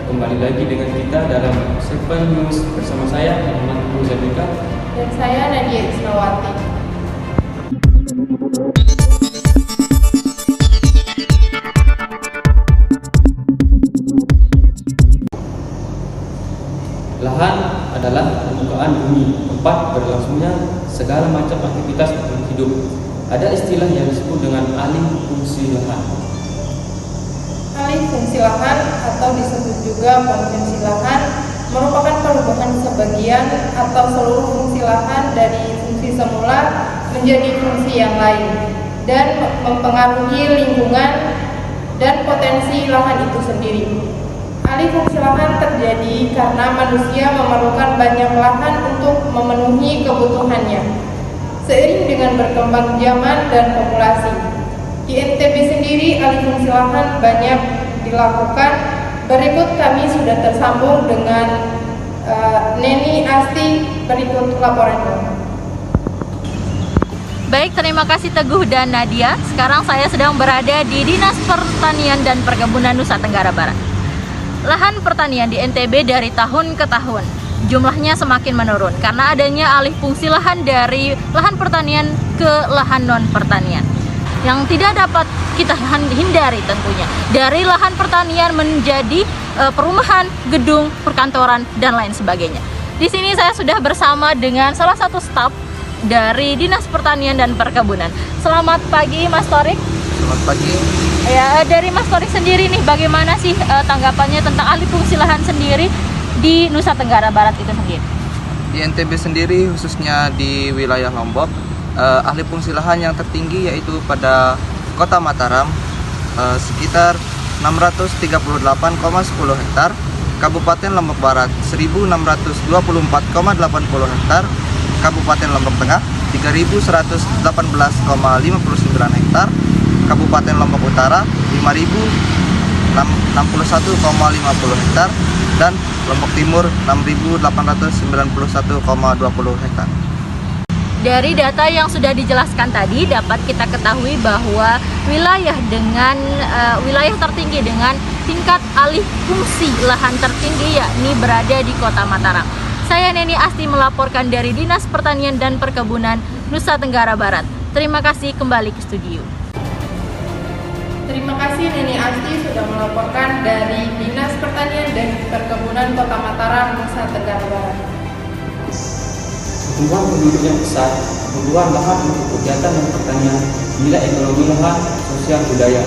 kembali lagi dengan kita dalam Seven News bersama saya Muhammad Teguh Zandika dan saya Nadia Isnawati. Lahan adalah permukaan bumi, tempat berlangsungnya segala macam aktivitas makhluk hidup. Ada istilah yang disebut dengan alih fungsi lahan. Alih fungsi lahan atau disebut juga pengfungsi lahan merupakan perubahan sebagian atau seluruh fungsi lahan dari fungsi semula menjadi fungsi yang lain dan mempengaruhi lingkungan dan potensi lahan itu sendiri. Alih fungsi lahan terjadi karena manusia memerlukan banyak lahan untuk memenuhi kebutuhannya. Seiring dengan berkembang zaman dan populasi, di NTB sendiri alih fungsi lahan banyak dilakukan. Berikut kami sudah tersambung dengan Neni Asti, berikut laporannya. Baik, terima kasih Teguh dan Nadia. Sekarang saya sedang berada di Dinas Pertanian dan Perkebunan Nusa Tenggara Barat. Lahan pertanian di NTB dari tahun ke tahun jumlahnya semakin menurun karena adanya alih fungsi lahan dari lahan pertanian ke lahan non pertanian yang tidak dapat kita hindari tentunya. Dari lahan pertanian menjadi perumahan, gedung, perkantoran dan lain sebagainya. Di sini saya sudah bersama dengan salah satu staf dari Dinas Pertanian dan Perkebunan. Selamat pagi Mas Torik. Selamat pagi. Ya, dari Mas Torik sendiri nih, bagaimana sih tanggapannya tentang alih fungsi lahan sendiri di Nusa Tenggara Barat itu sendiri? Di NTB sendiri, khususnya di wilayah Lombok, alih fungsi lahan yang tertinggi yaitu pada Kota Mataram sekitar 638,10 hektar, Kabupaten Lombok Barat 1624,80 hektar, Kabupaten Lombok Tengah 3118,59 hektar, Kabupaten Lombok Utara 5061,50 hektar, dan Lombok Timur 6891,20 hektar. Dari data yang sudah dijelaskan tadi dapat kita ketahui bahwa wilayah tertinggi dengan tingkat alih fungsi lahan tertinggi yakni berada di Kota Mataram. Saya Neni Asti melaporkan dari Dinas Pertanian dan Perkebunan Nusa Tenggara Barat. Terima kasih, kembali ke studio. Terima kasih Neni Asti sudah melaporkan dari Dinas Pertanian dan Perkebunan Kota Mataram, Nusa Tenggara Barat. Pertumbuhan penduduk yang besar, kebutuhan lahan untuk kegiatan dan pertanian, nilai ekonomi lahan, sosial budaya,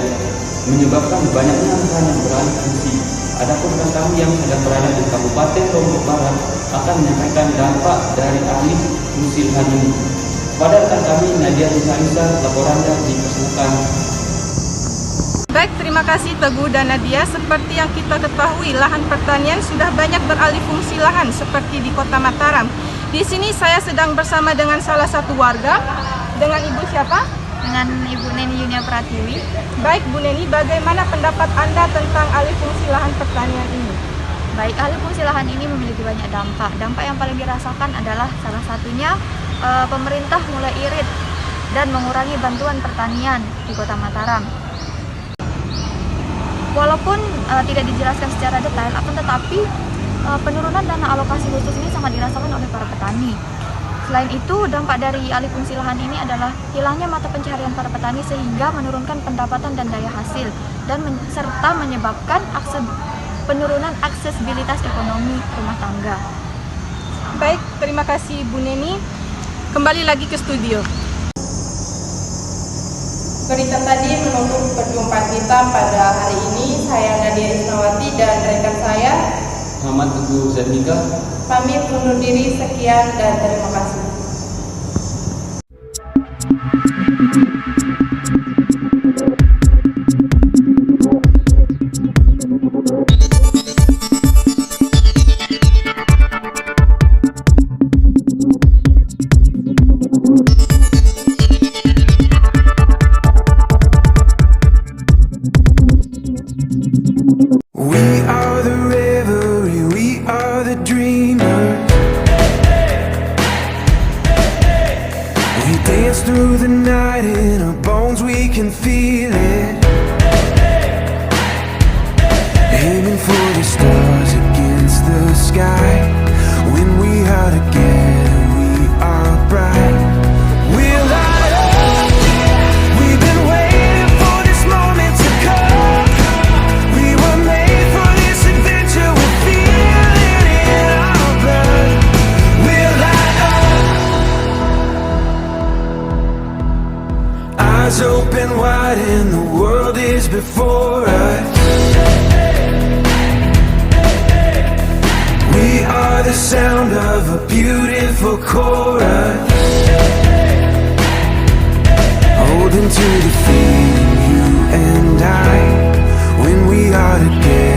menyebabkan banyaknya lahan yang beralih fungsi. Adapun kami yang sedang berada di Kabupaten Lombok Barat akan menyampaikan dampak dari alih fungsi lahan ini. Kepada rekan kami Nadia Isnawati, laporannya dipersilakan. Baik, terima kasih Teguh dan Nadia. Seperti yang kita ketahui, lahan pertanian sudah banyak beralih fungsi lahan seperti di Kota Mataram. Di sini saya sedang bersama dengan salah satu warga. Dengan Ibu siapa? Dengan Ibu Neni Yunia Pratiwi. Baik Bu Neni, bagaimana pendapat Anda tentang alih fungsi lahan pertanian ini? Baik, alih fungsi lahan ini memiliki banyak dampak. Dampak yang paling dirasakan adalah salah satunya pemerintah mulai irit dan mengurangi bantuan pertanian di Kota Mataram. Walaupun tidak dijelaskan secara detail, akan tetapi penurunan dana alokasi khusus ini sangat dirasakan oleh para petani. Selain itu, dampak dari alih fungsi lahan ini adalah hilangnya mata pencaharian para petani sehingga menurunkan pendapatan dan daya hasil dan serta menyebabkan penurunan aksesibilitas ekonomi rumah tangga. Baik, terima kasih Bu Neni. Kembali lagi ke studio. Berita tadi menutup perjumpaan kita pada hari ini. Saya Nadia Isnawati dan rekan saya Muhammad Teguh Zandika pamit undur diri. Sekian dan terima kasih. We are the revelry, we are the dreamers. We dance through the night, in our bones we can feel it. Aiming for the stars. the sound of a beautiful chorus, holding to the feeling you and I when we are together.